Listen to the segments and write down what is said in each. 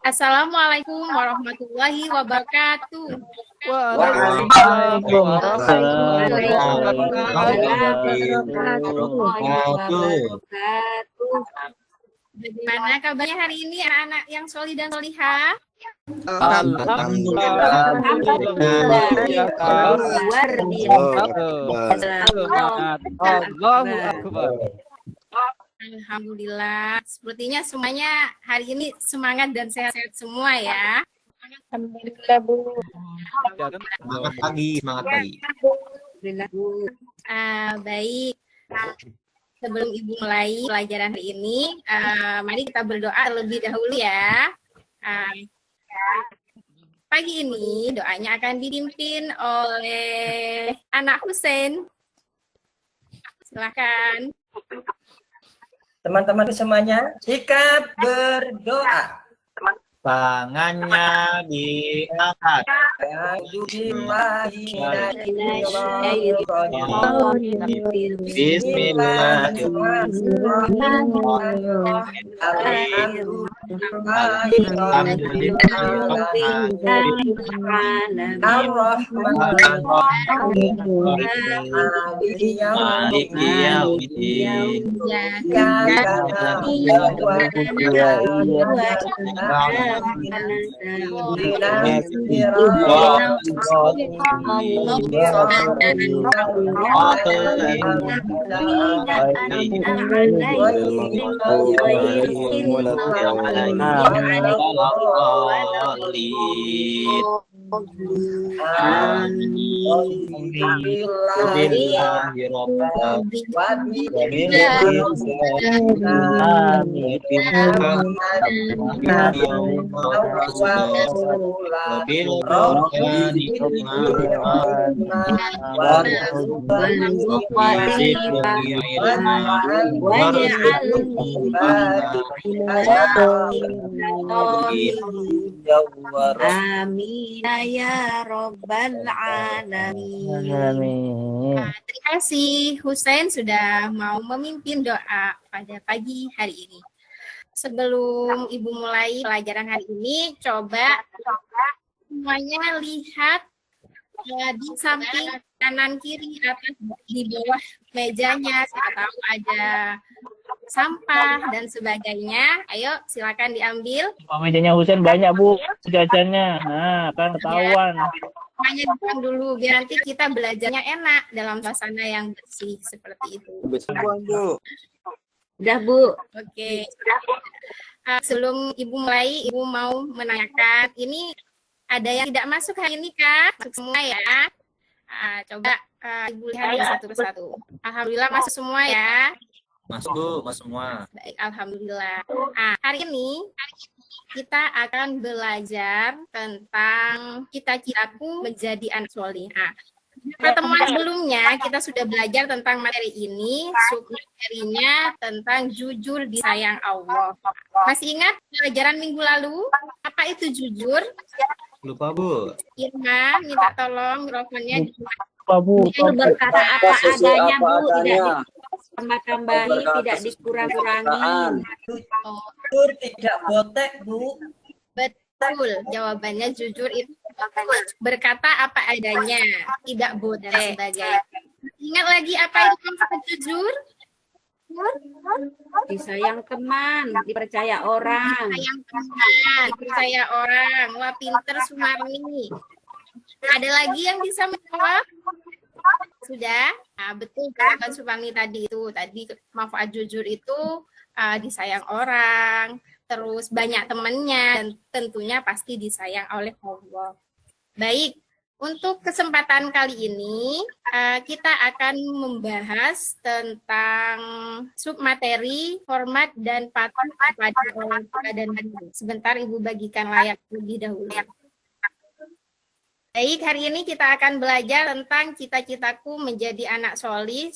Assalamualaikum warahmatullahi wabarakatuh. Waalaikumsalam warahmatullahi wabarakatuh. Bagaimana kabarnya hari ini anak-anak yang solih dan solihah? Alhamdulillah. Allahu Akbar. Alhamdulillah. Sepertinya semuanya hari ini semangat dan sehat-sehat semua ya. Alhamdulillah, Bu. Semangat pagi. Alhamdulillah, Bu. Baik. Sebelum Ibu mulai pelajaran hari ini, mari kita berdoa terlebih dahulu ya. Pagi ini doanya akan dipimpin oleh anak Husein. Silakan. Teman-teman semuanya, sikap berdoa. Tangannya diangkat. Amin ya Rabbal Alamin. Terima kasih Husein sudah mau memimpin doa pada pagi hari ini. Sebelum Ibu mulai pelajaran hari ini, coba semuanya lihat di samping kanan kiri atas di bawah mejanya, siapa tahu ada sampah dan sebagainya. Ayo silakan diambil. Mejanya Husein banyak, Bu, jajannya. Nah, kan ketahuan. Hanya dibuang dulu biar nanti kita belajarnya enak dalam suasana yang bersih seperti itu. Udah, Bu. Oke. Sebelum Ibu mulai, Ibu mau menanyakan, ini ada yang tidak masuk hari ini kan? Masuk semua ya. Coba Ibu lihat satu persatu. Alhamdulillah masuk semua ya. Masuk, Bu, masuk semua. Baik, alhamdulillah. Hari ini kita akan belajar tentang cita-citaku menjadi anak soleh. Pertemuan sebelumnya kita sudah belajar tentang materi ini, submaterinya tentang jujur disayang Allah. Masih ingat pelajaran minggu lalu? Apa itu jujur? Lupa, Bu. Irma, minta tolong mikrofonnya. Lupa, Bu. Berkata apa adanya, Bu, tidak ditambah-tambahi, tidak dikurang-kurangi. Jujur tidak botek, Bu. Betul, jawabannya jujur itu berkata apa adanya, tidak bodoh dan sebagainya. Ingat lagi apa itu konsep jujur? Disayang teman, dipercaya orang. Disayang teman, dipercaya orang. Wah, pinter Sumarni. Ada lagi yang bisa menjawab? Sudah? Betul kan Sumarni tadi itu. Tadi manfaat jujur itu disayang orang, terus banyak temannya, dan tentunya pasti disayang oleh Allah. Baik, untuk kesempatan kali ini kita akan membahas tentang submateri hormat dan patuh kepada orang tua dan guru. Sebentar Ibu bagikan layar lebih dahulu. Baik, hari ini kita akan belajar tentang cita-citaku menjadi anak solih,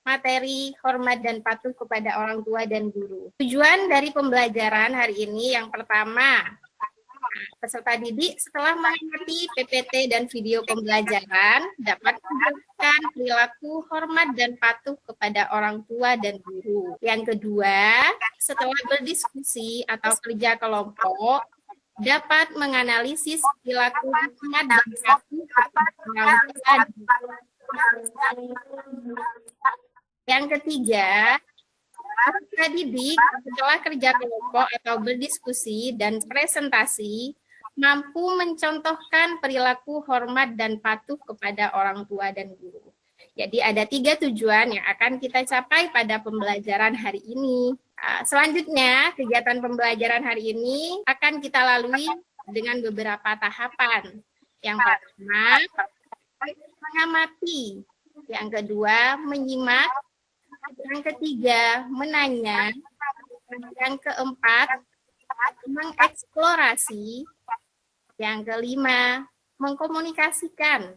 materi hormat dan patuh kepada orang tua dan guru. Tujuan dari pembelajaran hari ini yang pertama, peserta didik setelah mengerti PPT dan video pembelajaran dapat menerapkan perilaku hormat dan patuh kepada orang tua dan guru. Yang kedua, setelah berdiskusi atau kerja kelompok, dapat menganalisis perilaku hormat dan patuh kepada orang tua. Yang ketiga, peserta didik setelah kerja kelompok atau berdiskusi dan presentasi mampu mencontohkan perilaku hormat dan patuh kepada orang tua dan guru. Jadi ada 3 tujuan yang akan kita capai pada pembelajaran hari ini. Selanjutnya, kegiatan pembelajaran hari ini akan kita lalui dengan beberapa tahapan. Yang pertama, mengamati. Yang kedua, menyimak. Yang ketiga, menanya. Yang keempat, mengeksplorasi. Yang kelima, mengkomunikasikan.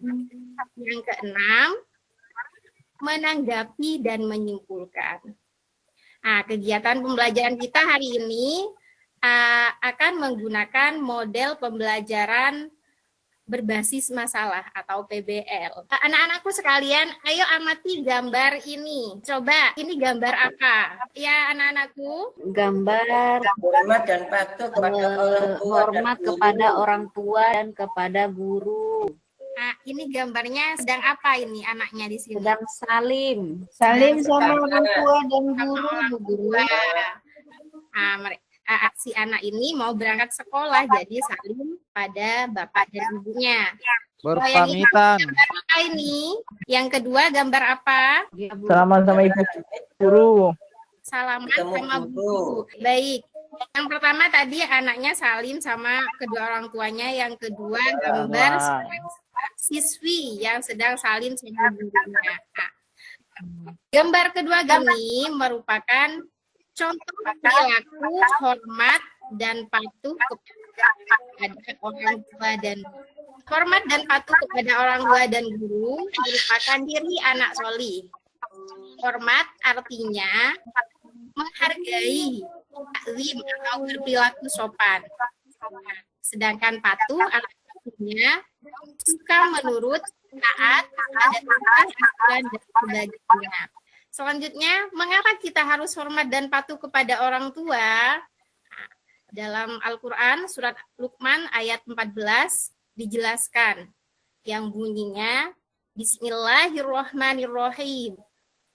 Yang keenam, menanggapi dan menyimpulkan. Nah, kegiatan pembelajaran kita hari ini akan menggunakan model pembelajaran berbasis masalah atau PBL. Anak-anakku sekalian, ayo amati gambar ini. Coba, ini gambar apa? Ya, anak-anakku. Gambar Hormat dan patuh kepada orang tua hormat dan guru. kepada orang tua dan kepada guru. Nah, ini gambarnya sedang apa ini anaknya di sini? Sedang salim. Salim sama orang tua dan guru, Bu Guru. Si anak ini mau berangkat sekolah, jadi salim pada bapak dan ibunya. Berpamitan. Apa ini? Yang kedua gambar apa? Ya, Bu. Salaman sama ibu guru. Salaman Ketemu sama guru. guru. Baik. Yang pertama tadi anaknya salim sama kedua orang tuanya. Yang kedua gambar siswi yang sedang salim sama gurunya. Nah, gambar kedua ini merupakan contoh perilaku hormat dan patuh kepada orang tua dan hormat dan patuh kepada orang tua dan guru merupakan diri anak solih. Hormat artinya menghargai, takzim atau berperilaku sopan. Sedangkan patuh artinya suka menurut, taat, pada aturan dan sebagainya. Selanjutnya, mengapa kita harus hormat dan patuh kepada orang tua? Dalam Al-Quran, surat Luqman ayat 14, dijelaskan yang bunyinya, Bismillahirrahmanirrahim.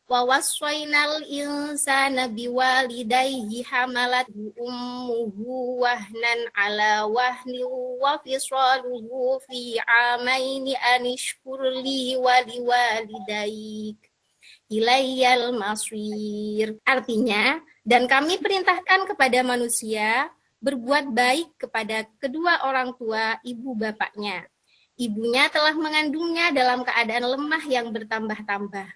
Wa waswainal insana biwalidayhi hamalathu ummuhu wahnan ala wahni wa fisaluhu fi amaini anishkurli waliwalidayk ilayyal masir. Artinya, dan kami perintahkan kepada manusia berbuat baik kepada kedua orang tua ibu bapaknya. Ibunya telah mengandungnya dalam keadaan lemah yang bertambah-tambah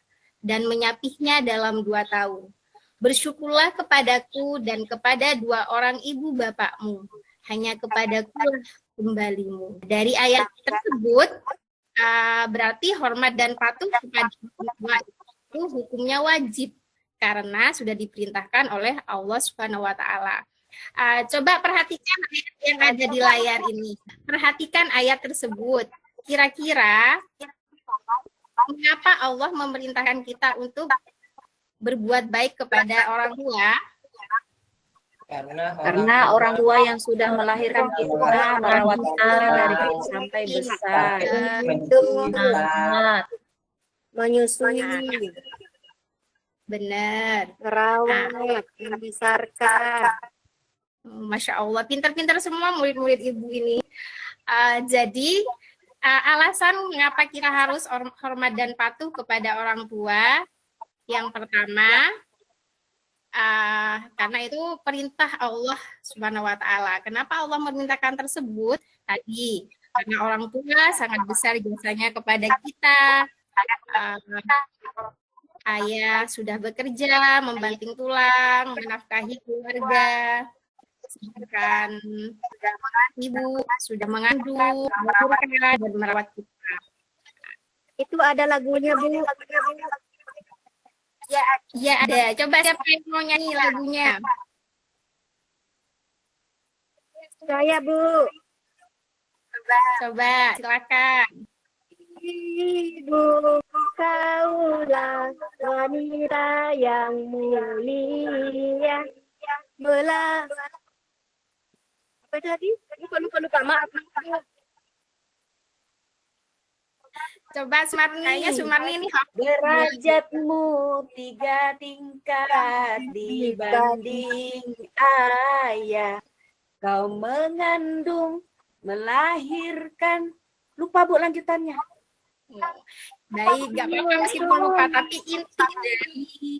dan menyapihnya dalam 2 tahun. Bersyukurlah kepadaku dan kepada 2 orang ibu bapakmu. Hanya kepadaku kembalimu. Dari ayat tersebut, berarti hormat dan patuh kepada orang tua itu hukumnya wajib karena sudah diperintahkan oleh Allah Subhanahu wa taala. Coba perhatikan ayat yang ada di layar ini. Perhatikan ayat tersebut. Kira-kira mengapa Allah memerintahkan kita untuk berbuat baik kepada orang tua? Karena orang tua yang sudah melahirkan kita, merawat kita dari kecil sampai besar. Menyusui, Benar. merawat, membesarkan. Masya Allah, pintar-pintar semua murid-murid ibu ini. Jadi, alasan mengapa kita harus hormat dan patuh kepada orang tua, yang pertama, karena itu perintah Allah Subhanahu wa taala. Kenapa Allah memerintahkan tersebut? Tadi karena orang tua sangat besar jasanya kepada kita. Ayah sudah bekerja, membanting tulang, menafkahi keluarga. Sedangkan ibu sudah mengandung, melahirkan, dan merawat kita. Itu ada lagunya, Bu. Ya ada. Coba siapa yang mau nyanyi lagunya? Saya, Bu. Coba, silakan. Ibu, kaulah wanita yang mulia. Apa tadi? Lupa. Maaf. Coba Sumarni. Kayaknya Sumarni ini Derajatmu 3 tingkat dibanding ayah. Kau mengandung, melahirkan. Lupa Bu lanjutannya. baik, gak apa-apa meskipun lupa, tapi inti dari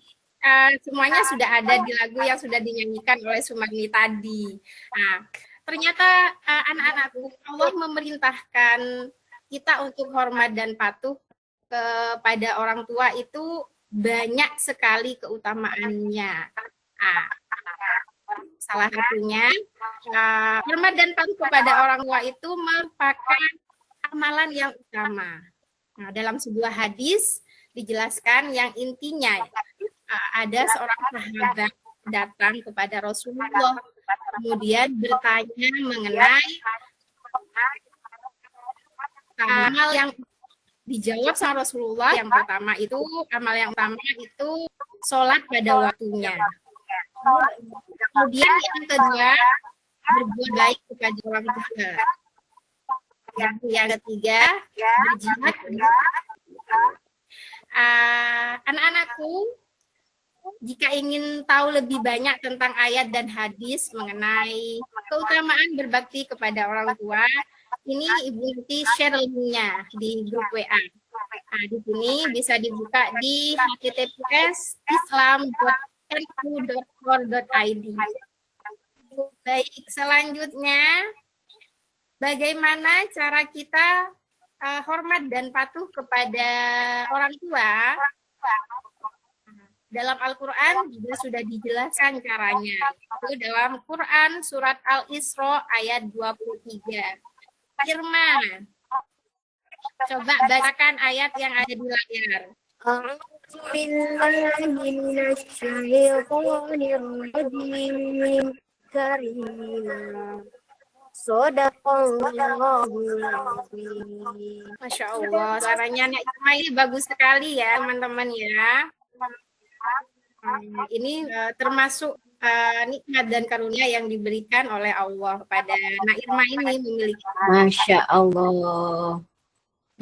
semuanya sudah ada di lagu yang sudah dinyanyikan oleh Sumarni tadi. Nah, ternyata anak-anakku, Allah memerintahkan kita untuk hormat dan patuh kepada orang tua itu banyak sekali keutamaannya. Salah satunya hormat dan patuh kepada orang tua itu merupakan amalan yang utama. Nah, dalam sebuah hadis dijelaskan yang intinya ada seorang sahabat datang kepada Rasulullah, kemudian bertanya mengenai amal yang dijawab sama Rasulullah. Yang pertama itu, amal yang pertama itu sholat pada waktunya. Kemudian yang kedua, berbuat baik kepada orang tua. Yang ketiga, berjihad. Anak-anakku, jika ingin tahu lebih banyak tentang ayat dan hadis mengenai keutamaan berbakti kepada orang tua, ini Ibu nanti share linknya di grup WA. Nah, di sini bisa dibuka di https://islam.nu.or.id. Baik, selanjutnya bagaimana cara kita hormat dan patuh kepada orang tua? Dalam Al-Quran juga sudah dijelaskan caranya. Itu dalam Quran surat Al-Isra ayat 23. Firman. Coba bacakan ayat yang ada di layar. Masya Allah, suaranya Nek Ismail bagus sekali ya teman-teman ya. Ini termasuk nikmat dan karunia yang diberikan oleh Allah pada Nairma ini memiliki. Masya Allah.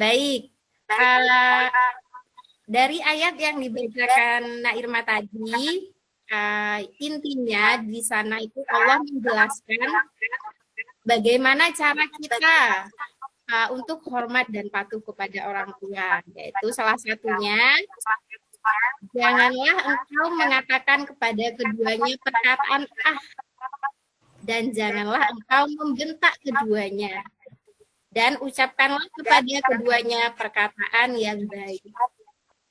Baik, dari ayat yang dibacakan Nairma tadi, intinya di sana itu Allah menjelaskan bagaimana cara kita untuk hormat dan patuh kepada orang tua, yaitu salah satunya janganlah engkau mengatakan kepada keduanya perkataan dan janganlah engkau membentak keduanya, dan ucapkanlah kepada keduanya perkataan yang baik.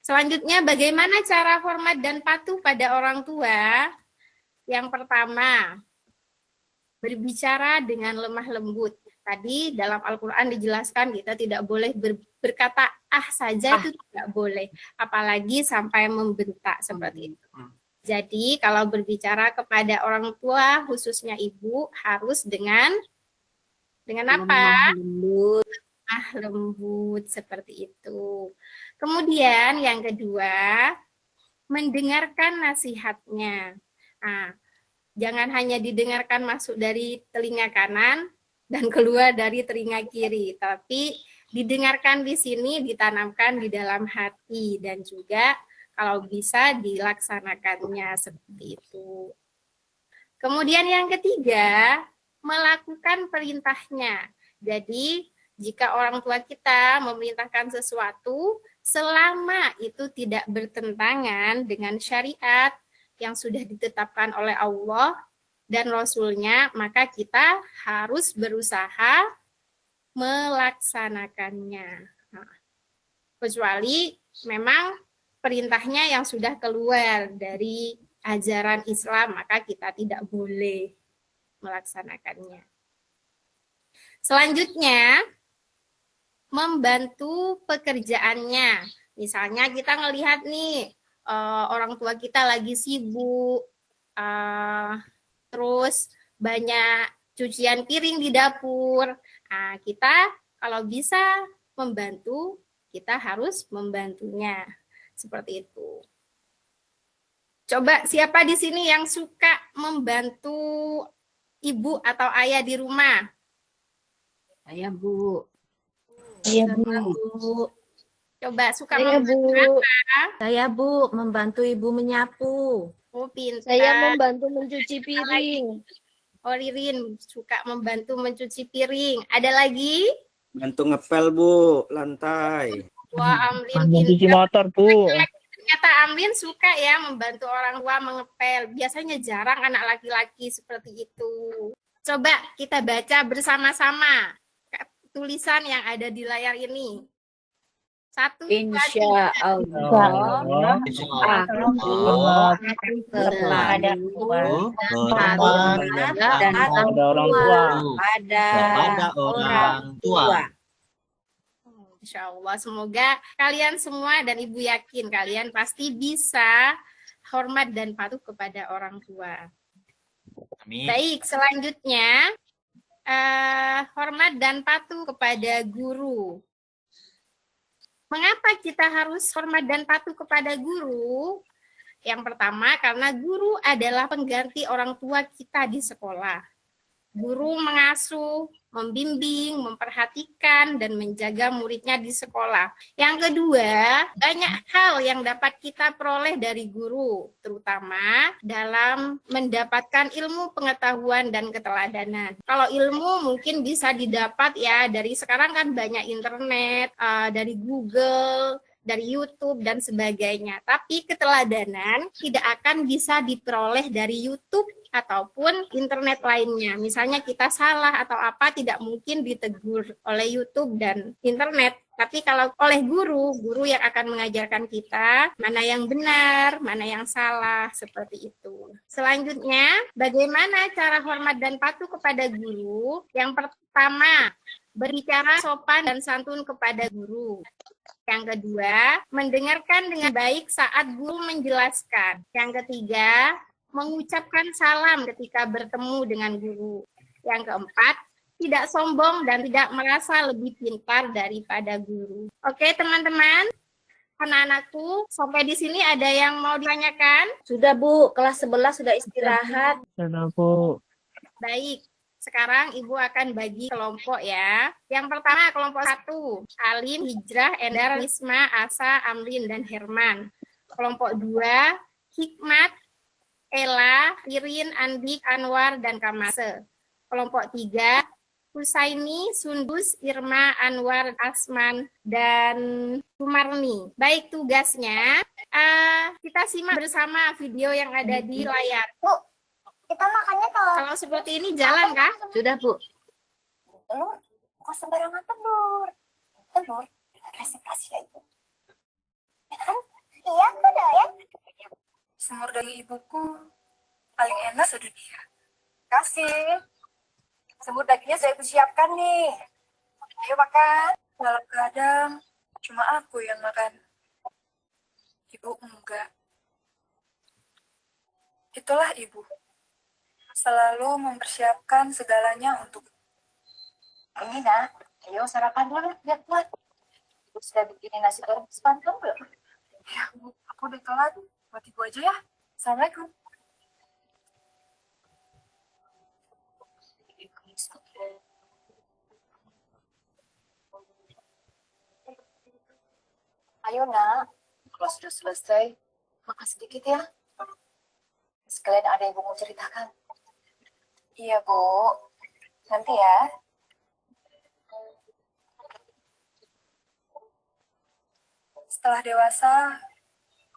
Selanjutnya, bagaimana cara hormat dan patuh pada orang tua? Yang pertama, berbicara dengan lemah lembut. Tadi dalam Al-Quran dijelaskan kita tidak boleh berkata saja, itu tidak boleh. Apalagi sampai membentak seperti itu. Jadi kalau berbicara kepada orang tua, khususnya ibu, harus dengan apa? Lembut seperti itu. Kemudian yang kedua, mendengarkan nasihatnya. Jangan hanya didengarkan masuk dari telinga kanan dan keluar dari telinga kiri, tapi didengarkan di sini, ditanamkan di dalam hati, dan juga kalau bisa dilaksanakannya seperti itu. Kemudian yang ketiga, melakukan perintahnya. Jadi jika orang tua kita memerintahkan sesuatu, selama itu tidak bertentangan dengan syariat yang sudah ditetapkan oleh Allah dan Rasul-Nya, maka kita harus berusaha melaksanakannya. Kecuali memang perintahnya yang sudah keluar dari ajaran Islam, maka kita tidak boleh melaksanakannya. Selanjutnya, membantu pekerjaannya. Misalnya kita ngelihat nih, orang tua kita lagi sibuk, terus banyak cucian piring di dapur. Kita kalau bisa membantu, kita harus membantunya. Seperti itu. Coba siapa di sini yang suka membantu ibu atau ayah di rumah? Saya Bu. Iya, Bu. Bu. Coba suka Saya membantu Bu. apa? Saya Bu membantu ibu menyapu. Oh, pintar. Saya membantu mencuci piring. Oh, Ririn suka membantu mencuci piring. Ada lagi? Bantu ngepel Bu, lantai. Wah, Amrin Mencuci pintar. motor, Bu. Ternyata Amrin suka ya membantu orang tua mengepel. Biasanya jarang anak laki-laki seperti itu. Coba kita baca bersama-sama tulisan yang ada di layar ini. 1, 2, 3. Insya Allah. Insya Allah. Kepada Hormat dan Kepada orang tua. pada kepada orang tua. Insya Allah, semoga kalian semua dan Ibu yakin kalian pasti bisa hormat dan patuh kepada orang tua. Amin. Baik, selanjutnya hormat dan patuh kepada guru. Mengapa kita harus hormat dan patuh kepada guru? Yang pertama, karena guru adalah pengganti orang tua kita di sekolah. Guru mengasuh, membimbing, memperhatikan, dan menjaga muridnya di sekolah. Yang kedua, banyak hal yang dapat kita peroleh dari guru, terutama dalam mendapatkan ilmu, pengetahuan, dan keteladanan. Kalau ilmu mungkin bisa didapat ya dari sekarang kan banyak internet, dari Google, dari YouTube, dan sebagainya. Tapi keteladanan tidak akan bisa diperoleh dari YouTube ataupun internet lainnya. Misalnya kita salah atau apa tidak mungkin ditegur oleh YouTube dan internet. Tapi kalau oleh guru yang akan mengajarkan kita mana yang benar, mana yang salah, seperti itu. Selanjutnya, bagaimana cara hormat dan patuh kepada guru? Yang pertama, berbicara sopan dan santun kepada guru. Yang kedua, mendengarkan dengan baik saat guru menjelaskan. Yang ketiga, mengucapkan salam ketika bertemu dengan guru. Yang keempat, tidak sombong dan tidak merasa lebih pintar daripada guru. Oke, teman-teman, anak-anakku, sampai di sini ada yang mau ditanyakan? Sudah Bu, kelas 11 sudah istirahat. Sudah, Bu. Baik, sekarang Ibu akan bagi kelompok ya. Yang pertama, kelompok 1, Alim, Hijrah, Endar, Risma, Asa, Amrin, dan Herman. Kelompok 2, Hikmat, Ella, Irin, Andik, Anwar, dan Kamase. Kelompok 3, Husaini, Sundus, Irma, Anwar, Asman, dan Sumarni. Baik, tugasnya kita simak bersama video yang ada di layar. Bu, kita makannya kalau Kalau seperti ini jalan kah? Sudah Bu. telur, kok sembarangan telur. Telur, resepasi itu. Iya, sudah ya. Semur daging ibuku paling enak sedunia. Kasih. Semur dagingnya saya persiapkan nih. Ayo makan. Walau kadang cuma aku yang makan. Ibu enggak. Itulah ibu. Selalu mempersiapkan segalanya untuk. Ini nak, ayo sarapan dulu biar kuat. Ibu sudah bikinin nasi goreng sepantun belum? Ya Bu, aku udah telat. Buat ibu aja ya. Assalamualaikum. Ayo nak, kalau sudah selesai, makan sedikit ya. Sekalian ada yang mau ceritakan. Iya Bu, nanti ya. Setelah dewasa,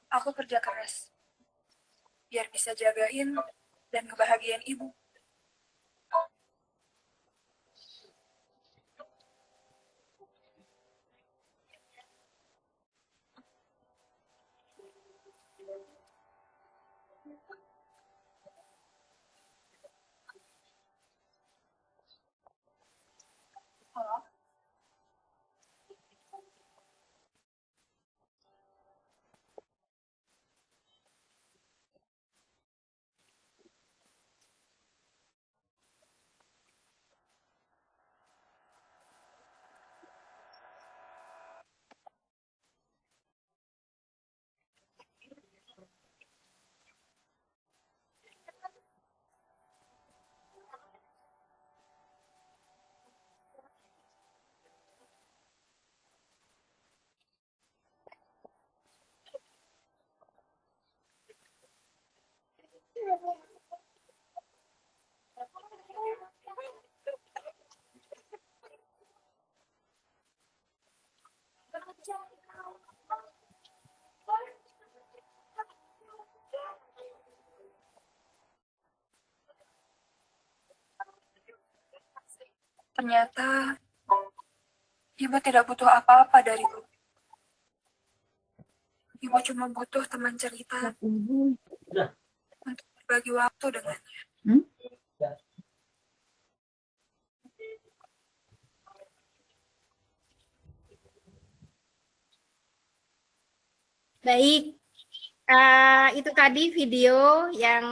aku kerja keras. Biar bisa jagain dan ngebahagiain ibu. Ternyata ibu tidak butuh apa-apa dariku. Ibu cuma butuh teman cerita untuk berbagi waktu dengannya. Baik, itu tadi video yang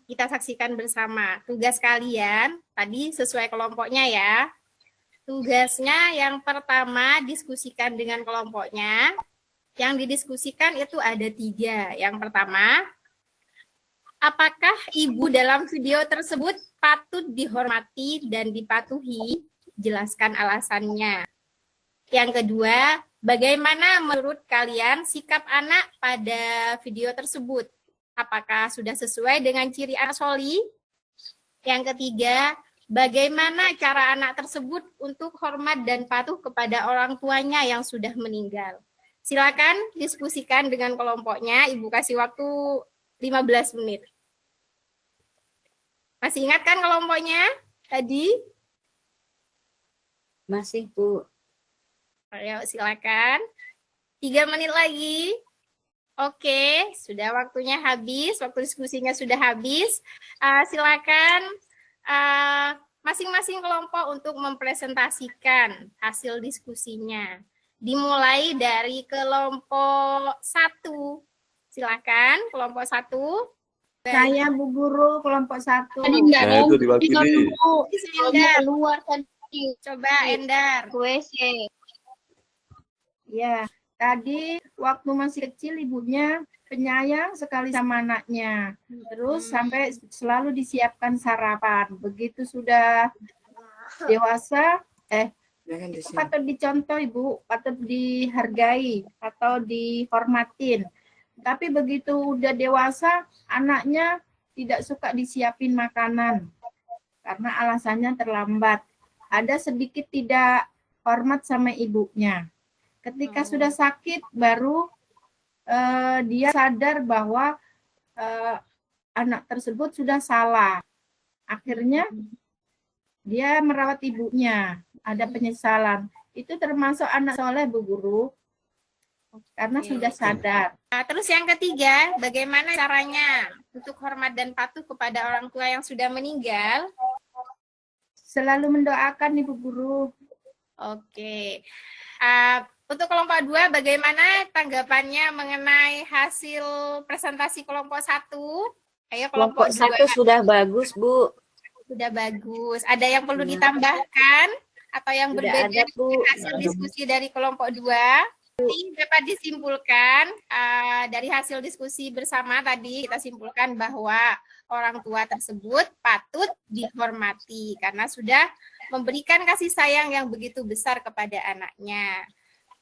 kita saksikan bersama. Tugas kalian tadi sesuai kelompoknya ya. Tugasnya yang pertama diskusikan dengan kelompoknya. Yang didiskusikan itu ada 3. Yang pertama, apakah ibu dalam video tersebut patut dihormati dan dipatuhi? Jelaskan alasannya. Yang kedua, bagaimana menurut kalian sikap anak pada video tersebut? Apakah sudah sesuai dengan ciri anak soli? Yang ketiga, bagaimana cara anak tersebut untuk hormat dan patuh kepada orang tuanya yang sudah meninggal? Silakan diskusikan dengan kelompoknya. Ibu kasih waktu 15 menit. Masih ingat kan kelompoknya tadi? Masih, Bu. Ayo silakan. 3 menit lagi. Oke, sudah waktunya habis. Waktu diskusinya sudah habis. Silakan masing-masing kelompok untuk mempresentasikan hasil diskusinya. Dimulai dari kelompok 1. Silakan, kelompok 1. Saya Bu Guru, kelompok 1. Nah, itu diwakili. Endar. Keluar tadi. Coba Endar. WC. Ya, tadi waktu masih kecil ibunya penyayang sekali sama anaknya. Terus sampai selalu disiapkan sarapan. Begitu sudah dewasa, itu patut dicontoh Ibu, patut dihargai atau dihormatin. Tapi begitu udah dewasa, anaknya tidak suka disiapin makanan karena alasannya terlambat. Ada sedikit tidak hormat sama ibunya. Ketika sudah sakit, baru dia sadar bahwa anak tersebut sudah salah. Akhirnya dia merawat ibunya. Ada penyesalan. Itu termasuk anak soleh, Bu Guru. Karena sudah sadar. Terus yang ketiga, bagaimana caranya untuk hormat dan patuh kepada orang tua yang sudah meninggal? Selalu mendoakan Ibu Guru. Oke. Untuk kelompok 2, bagaimana tanggapannya mengenai hasil presentasi kelompok 1? Ayo Kelompok 1 sudah bagus, Bu. Sudah bagus. Ada yang perlu ditambahkan atau yang Sudah berbeda ada, Bu. dengan hasil diskusi dari kelompok 2? Ini dapat disimpulkan dari hasil diskusi bersama tadi, kita simpulkan bahwa orang tua tersebut patut dihormati karena sudah memberikan kasih sayang yang begitu besar kepada anaknya.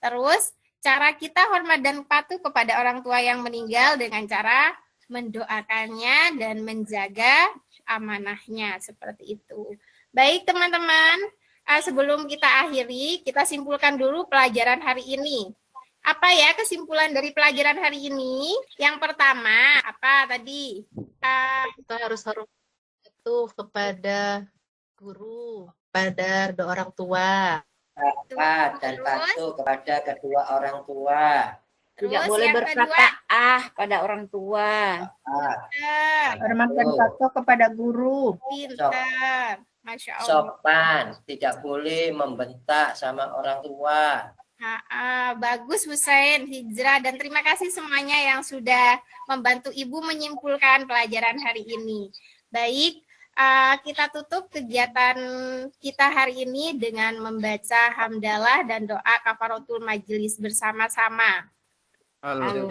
Terus cara kita hormat dan patuh kepada orang tua yang meninggal dengan cara mendoakannya dan menjaga amanahnya, seperti itu. Baik teman-teman, sebelum kita akhiri, kita simpulkan dulu pelajaran hari ini. Apa ya kesimpulan dari pelajaran hari ini? Yang pertama, apa tadi? Kita harus hormat itu kepada guru, pada orang tua. Dan patuh kepada kedua orang tua. Tidak boleh berkata pada orang tua. Hormat dan patuh kepada guru. Pintar. Masya Allah. Sopan, tidak boleh membentak sama orang tua. Bagus Husain, Hijrah, dan terima kasih semuanya yang sudah membantu Ibu menyimpulkan pelajaran hari ini. Baik, kita tutup kegiatan kita hari ini dengan membaca hamdalah dan doa kafaratul majelis bersama-sama. Terima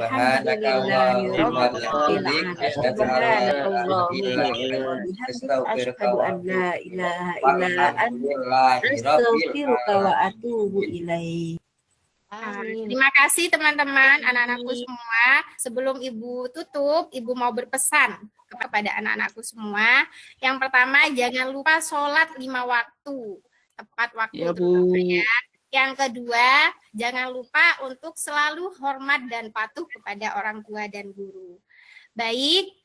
kasih teman-teman, anak-anakku semua. Sebelum Ibu tutup, Ibu mau berpesan kepada anak-anakku semua. Yang pertama, jangan lupa sholat 5 waktu. Tepat waktu. Ya, Bu. Ya. Yang kedua, jangan lupa untuk selalu hormat dan patuh kepada orang tua dan guru. Baik,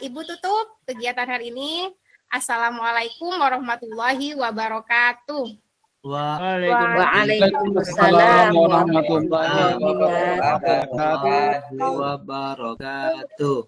Ibu tutup kegiatan hari ini. Assalamualaikum warahmatullahi wabarakatuh. Waalaikumsalam warahmatullahi wabarakatuh. wabarakatuh.